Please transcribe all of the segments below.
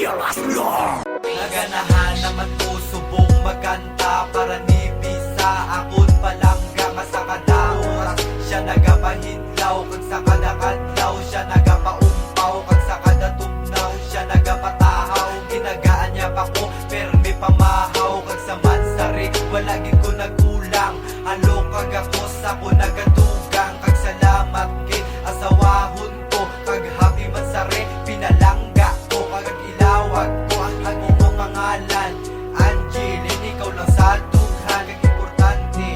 Naganahan naman ko subong magkanta para ni Bisa akon palangga masakada oras siya nagapahidlaw kag sa kada kadlaw siya nagapaumpaw kag sa kada tugnaw siya nagapatahaw ginagaan niya pa ko permi pamahaw kag sa mansari wala gid ko nagkulang halo kag ako sa ko nagadugang kag salamat kay asawahon ko kag happy mansari pinalangga ko kag ilawag ko ang imong pangalan Angeline ikaw lang sa dughan kag importante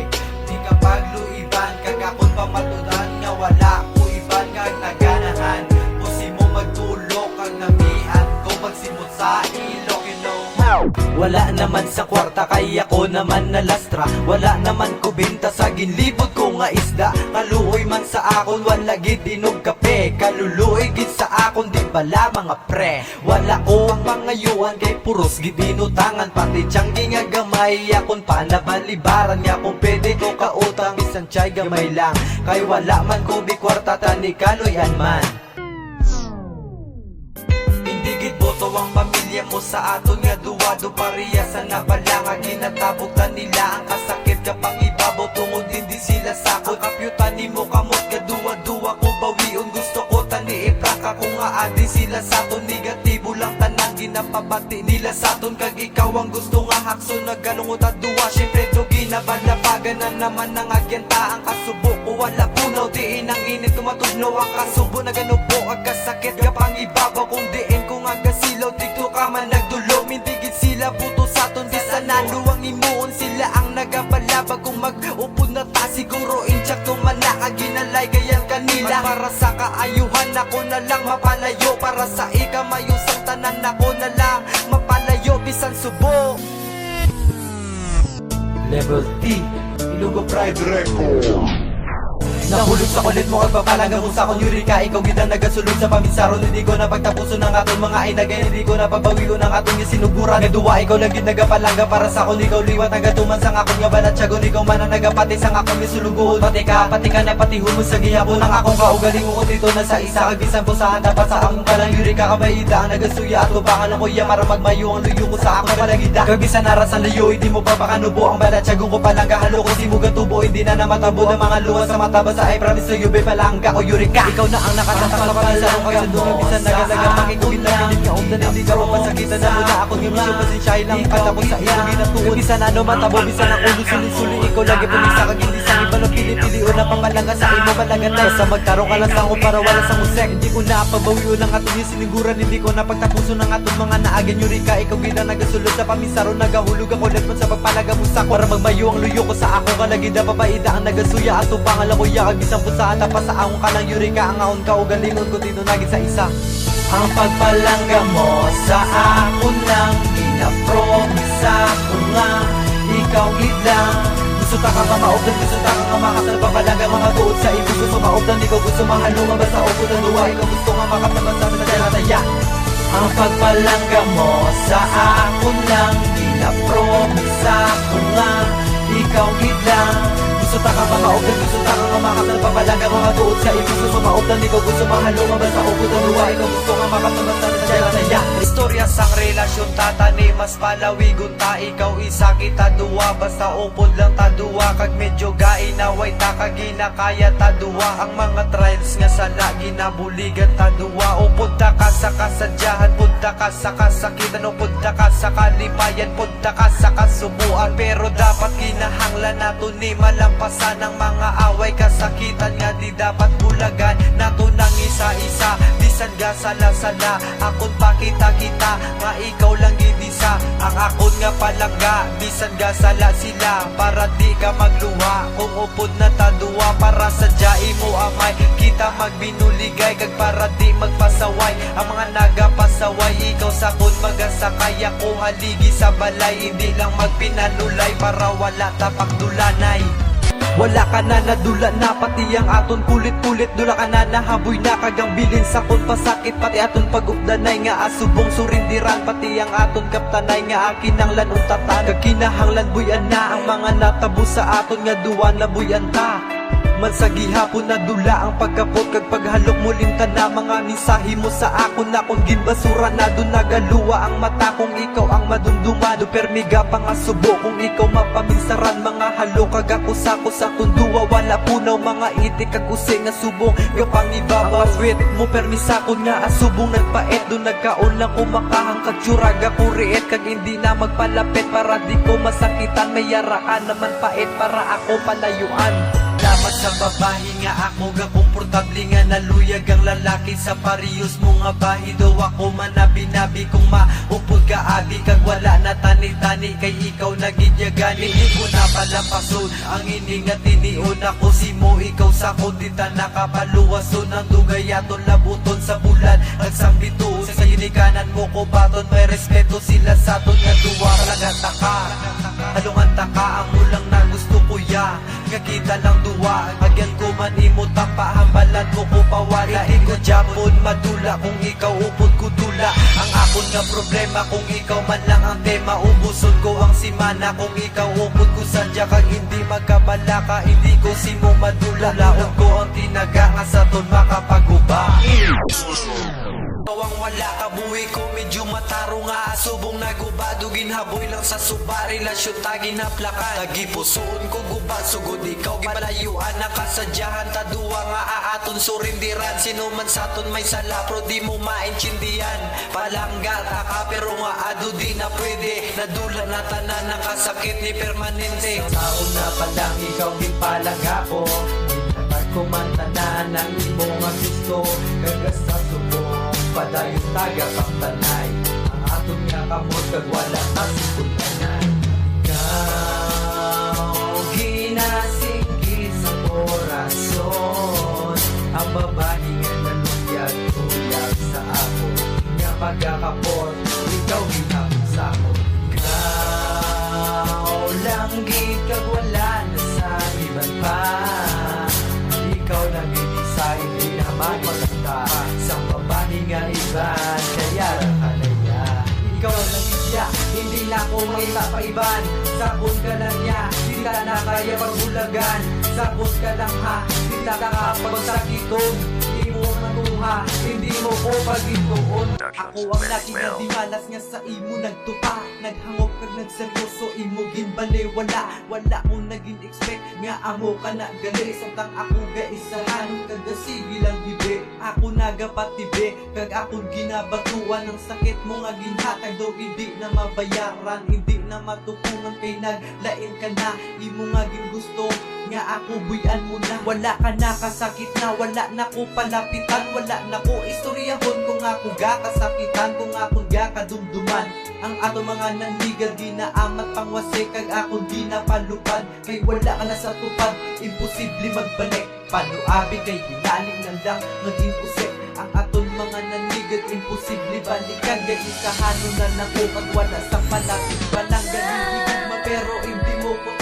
di ka pagluiban kag akon pamatudan nga wala ko iban kag naganahan pusi mo magtulog kag namian ko magsimot sa ilog you know. Wala naman sa kwarta kay ako naman nalastra wala naman ko binta sa ginlibot ko nga isda kaluoy man sa akon wala gid inog kape kaluluoy gid sa akon di bala mga pre wala ko ang pangayuan kay puros gid inutangan pati tiyanggi nga gamay akon pa nabalibaran nga kung pwede ko kautang bisan tiyay gamay lang kay wala man ko bi kwarta tani kaloyan man. Boto ang pamilya mo sa aton nga duwado pareha sa nabalanga ginatabutan nila ang kasakit kapang ibabaw tungod hindi sila sakot kapyutan nimo kamot gaduwa-duwa ko bawion gusto ko tani ipraka kung aadi sila sa aton negatibo lang tanang ginapabati nila sa aton kag ikaw ang gusto nga hakso nagalungot at duwa syempre do ginabalabagan na naman ang agyanta ang kasubo ko wala punaw diin ang init tumatugnaw ang kasubo naganubo ag kasakit kapang ibabaw kung diin ko nga silaw dito ka man nagdulo mindigit sila buto sa ton di sa naluwang imuon sila ang nagabalabag kung mag-upod na ta siguro intsak tumana ginalay gayan kanila para sa kaayuhan ako na lang mapalayo para sa ikamayusang tanan ako na lang mapalayo bisan subo. Level T Ilugo Pride Record. Nahulog sa kulit mo at papalaga mo sa akong Eureka ikaw gid ang nagasulod sa pamisaron hindi ko napagtapuso ng aton mga inagay hindi ko napabawion ng atong isinuguran naduwa ikaw lang gid nagapalangga para sa akong ikaw liwat nagatuman sang akong nga banat tiyagon ikaw man ang nagapati sang akong misulugohon pati ka na pati humos sa gihapon ng akong kaugaling ko dito na sa isa kag bisan po sa handa pa sa akong kalang Eureka kamay ida ang nagasuya at tubangan ako iya para magmayo ang luyo ko sa akong palagida kag bisan naras ang layo hindi mo pa pakanubo ang banat tiyagon ko palangga halo ko si mo gatubo hindi na namatabo ng mga luwas sa mata I promise to you, be palangga o Eureka. Ikaw na ang nakatatak sa pamisaron kay sa dunga bisan nagalaga makikugin na pilit nga umdan hindi ka mapasakitan na muna ako ng misyo pasensyahin lang katapos sa iyong ginatuon bisan ano matabo bisan ang ulo suli-suli ikaw lagi pumisa kag hindi sa iba ng pili-pili o na pamalanga sa imo malagatay sa magtarong ka lang sa ako para wala sa musek hindi ko na pabawion ng atong siniguran hindi ko na pagtapuso ng atong mga naagan Eureka ikaw gina nagasulod sa pamisaron nagahulog ako letmon sa pagpalaga mo sa para magmayo ang luyo ko sa ako kalagida papaida ang nagasuya at tupangal ako iya isang pusa at pa sa akong kalang Eureka ang aon ka o galingon ko dito nagit sa isa ang pagpalangga mo sa akon lang ginapromisa ko nga ikaw gid lang gusto ta ka maobdan gusto ta ka makasal papalangga mga tuod sa imo gusto maobdan ikaw gusto mahalungan basta upod ang duwa ikaw gusto nga makataban sa taya ang pagpalangga mo sa akon lang ginapromisa ko nga ikaw gid lang gusto ta ka maobdan gusto ta ka makasal papalaga mga tuod sa iyo gusto maobdan ikaw gusto mahalungan basta upod ang duwa ikaw gusto nga makataban sa taya istorya sang relasyon tatani mas palawigon ta ikaw isa kita duwa basta upod lang ta duwa kag medyo gainaway ta kag ginakaya ta duwa ang mga trials nga sala ginabuligan ta duwa upod ta ka sa kasadyahan pud ta ka sa kasakitan upod ta ka sa kalipayan pud ta ka sa kasubuan pero dapat kinahanglan nato ni malampasan ang mga away kasakitan nga di dapat bulagan nato nang isa-isa bisan ga sala-sala akon pakita-kita nga ikaw lang gid isa ang akon nga palangga bisan ga sala sila para di ka magluha kung upod na taduwa para sadya imo amay kita magbinuligay kag para di magpasaway ang mga nagapasaway ikaw sa kun magasakay ako haligi sa balay hindi lang magpinanulay para wala ta pagdulanay. Wala ka na nadula na pati ang aton kulit-kulit dula ka na nahaboy na kagang bilin sa kon pasakit pati aton pagupdanay nga asubong surindiran pati ang aton kaptanay nga akin ang lanong tatan kag kinahanglan buyan na ang mga natabo sa aton nga duwa na buyan ta man sa gihapon na dula ang pagkapot kag paghalok mo linta na mga mensahe mo sa akon na kung ginbasura na dun nagaluwa ang mata kung ikaw ang madumduman do permiga pa nga subo kung ikaw mapaminsaran mga halo kag ako sa tunduwa wala punaw mga itik kag usay nga subong gapang ibabaw sweet mo permisa ko nga asubong nagpait do nagkaon lang kumakahang kag tsuraga kuriit kag hindi na magpalapit para di ko masakitan may yaraan naman pait para ako palayuan. Dapat sa babae nga ako ga komportable nga naluyag ang lalaki sa parehas mo nga bahi do ako manabi-nabi kung maupod ka abi kag wala na tani-tani kay ikaw nagidyagani di ko na palampason ang ini nga tinion ako si mo ikaw sa kondita nakapaluwason ang dugayaton labuton sa bulan ang sambituon sa ginikanan mo ko baton may respeto sila sa ton nga duwa kalagata ka halungan ta ka ang ulang na gusto ko ya nga kita lang duwa agyan ko man imo tapa hambalan mo ko pawala iko japon madula kung ikaw upod ko dula ang akon nga problema kung ikaw man lang ang tema ubuson ko ang simana kung ikaw upod ko sadya kag hindi magkabalaka hindi ko simo madula laon ko ang tinaga nga sa ton makapaguba. Ang wala kabuhi ko medyo mataro nga asubong naguba dugin haboy lang sa suba relasyon tagin haplakan tagipusoon ko guba sugod ikaw gipalayuan nakasadyahan taduwa nga aaton surindiran sino man saton may sala pro di mo maintindihan palanggat ka pero nga ado di na pwede nadula na tanan nakasakit ni permanente taon na palang ikaw gipalang ako kumantana ng imo nga gusto kagas sa subong padayon taga kaptanay ang aton nga kamot kag wala ta sikuntanan ikaw ginasingkit sa korason ang babae nga naluyag-uyag sa ako nga pagkakapot ikaw ginapon sa ako ikaw lang gid kag wala na sa iban pa ikaw lang i-design, di na magpagkata sa babae nga iban, kaya rakalaya ikaw lang isya, hindi na ako may papaiban sabon ka lang niya, di ka na kaya pagbulagan sabon ka lang ha, di ka nakapagsakiton di mo matuha, hindi mo ko pagituon ako ang lagi nga di malas nga sa imo nagtupa naghangop kag nagseryoso imo ginbale wala ko naging expect nga amo ka na gali samtang ako ga isahan kag sige lang bibe ako nagapatibe kag ako ginabatuan ng sakit mo nga ginhatag do hindi na mabayaran hindi na matupungan kay naglain ka na imo nga gusto nga ako buyan mo na wala ka na kasakit na wala na ko palapitan wala na ko istoryahon kung ako ga kasakitan kung ako ga kadumduman ang ato mga nanligal ginaamat pangwase kag ako di na palupad kay wala ka na sa tupad imposible magbalik panuabi kay hinaling na lang maging usik ang aton mga nanligal imposible balikan kay ikahanon na nako kag wala sa palapit palang galing pero hindi mo ko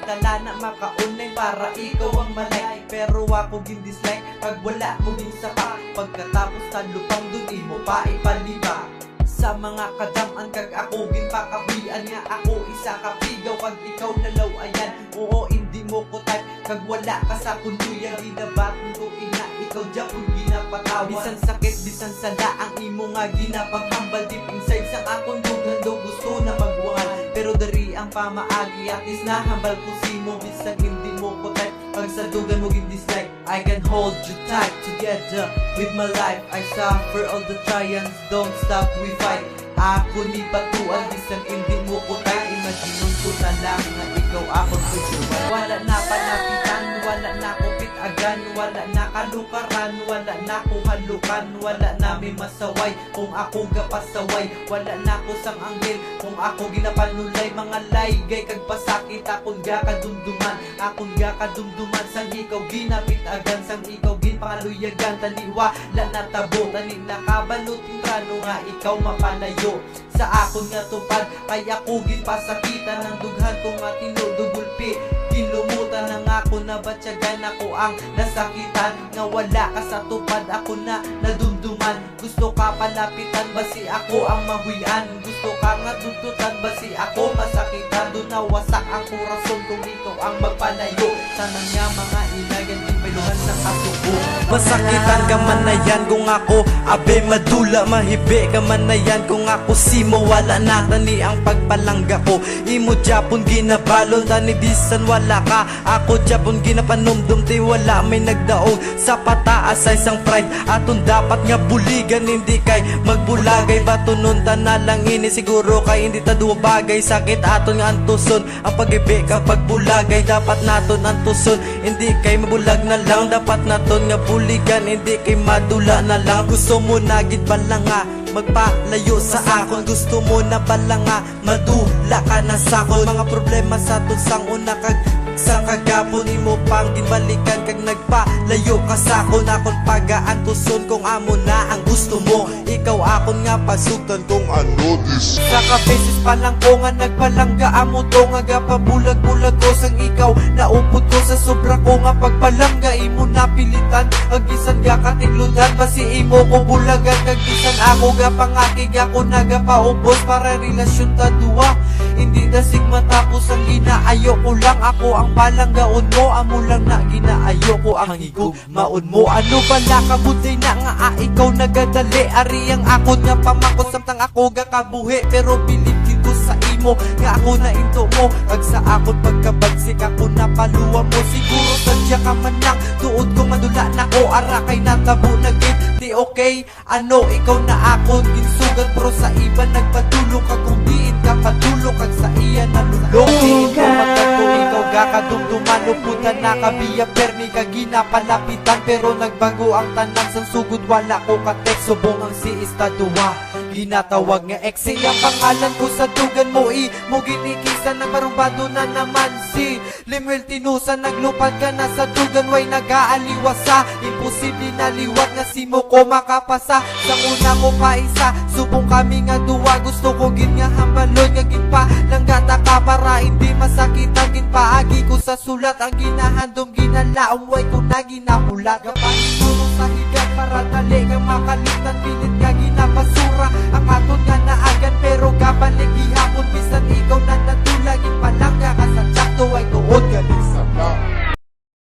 tala na maka-online para ikaw ang malay pero ako gin-dislike pag wala mo din sapa pagkatapos talupang dun mo pa ipaliba sa mga kadaman kag ako ginpakabian nga ako isa kapigaw kag ikaw nalaw ayan oo hindi mo ko type kag wala ka sa kunduya ginabaton ko ina ikaw dyan kung ginapatawan bisan sakit bisan sala ang imo nga ginapanghambal deep inside sang akong dugan do gusto na magwangan pero dari ang pamaagi at is nahambal ko si mo bisan hindi mo ko type pag sa dugan mo gin-dislike I can hold you tight together with my life I suffer all the trials don't stop we fight ako ni batuan bisan hindi mo ko type imaginon ko na lang na ikaw ako susuman wala na palapitan wala na ko pitagan wala na kalukaran wala na ko halukan wala na may masaway kung ako gapasaway wala na ko sang anghel kung ako ginapanulay mga laygay kag pasakit akong ga kadumduman akong ga kadumduman sang ikaw ginapitagan sang ikaw ginpangaluyagan taliwa la natabo tani nakabaluting trano nga ikaw mapalayo sa akon nga tupad kaya ako ginpasakitan ng dughan ko nga tinudugulpi ginlumutan ng ako na batyagan, ako ang nasakitan. Nga wala ka sa tupad, ako na nadumduman. Gusto ka palapitan, basi ako ang mahuyan. Gusto ka nga tuntutan, basi ako masakitan. Doon nawasak ang kurason kung ikaw ang magpalayo. Sana nga mga inagan, ipiluhan sa kasuko. Masakitan ka man na yan kung ako abe madula, mahibi ka man na yan kung ako simo. Wala na tani ang pagpalangga ko. Imo Japon ginabalon, tani bisan wala ka. Ako Japon ginapanumdum, di wala may nagdaog sa pataas sa isang pride. Aton dapat nga buligan, hindi kay magbulagay. Batunon ta na lang ini, siguro kay hindi ta duwa bagay. Sakit aton nga antuson, ang pag-ibi kapag bulagay. Dapat naton antuson, hindi kay mabulag na lang. Dapat naton nga buligan, hindi kay madula na lang. Gusto mo na gid bala nga magpalayo sa akon, gusto mo na bala nga madula ka na sa akon. Mga problema sa aton sang una kag sa kagapon, imo pang ginbalikan kag nagpalayo ka sa akon. Akon pagaan tuson kung amo na ang gusto mo, ikaw akon nga pasugtan kung ano this. Sa kapesis pa lang ko nga nagpalangga amo to, nga gapabulag-bulag ko sang ikaw naupod ko sa sobra ko nga pagpalangga. Imo napilitan ang gisan ga katigludan, basi imo ko bulagan kag bisan ako ga pangakig, ako nagapaubos para relasyon ta duwa. Hindi na sigma tapos ang ginaayo ko lang, ako ang palanggaon mo, amo lang na ginaayo ko ang higugmaon mo. Ano ba nakabuday na nga ikaw nagadali, ari ang akon nga pamakot samtang ako ga kabuhi. Pero bilib dito sa imo nga ako na into mo, kag sa akon pagkabagsik ako na paluwa mo. Siguro sadya ka man lang, tuod ko madula na ko, ara kay natabo na gid. Di okay, ano ikaw na akon ginsugat, pero sa iba nagpatulo ka kung diin ka patulo, kag sa iya nalulong. Di ikaw magkato, ikaw gakadumduman, uputan na kabiya permi ka ginapalapitan. Pero nagbago ang tanan sang sugod, wala ko katek, subong ang si istaduwa. Ginatawag nga ex, ang pangalan ko sa dugan mo, mo ginikisan, nagbarumbado na naman si Limuel Tinusa. Naglupad ka na sa dugan, way nag-aaliwasa, imposible na liwat nga si mo ko makapasa. Sang una ko pa isa, subong kami nga duwa, gusto ko gin nga hambalon nga ginpa lang gata ka para hindi masakitan. Ginpaagi ko sa sulat, ang ginahandom ginalaom, way ko na ginahulat. Gapanin ko sa higat para dali kang makalitan, pilit ka ginapasura ang aton nga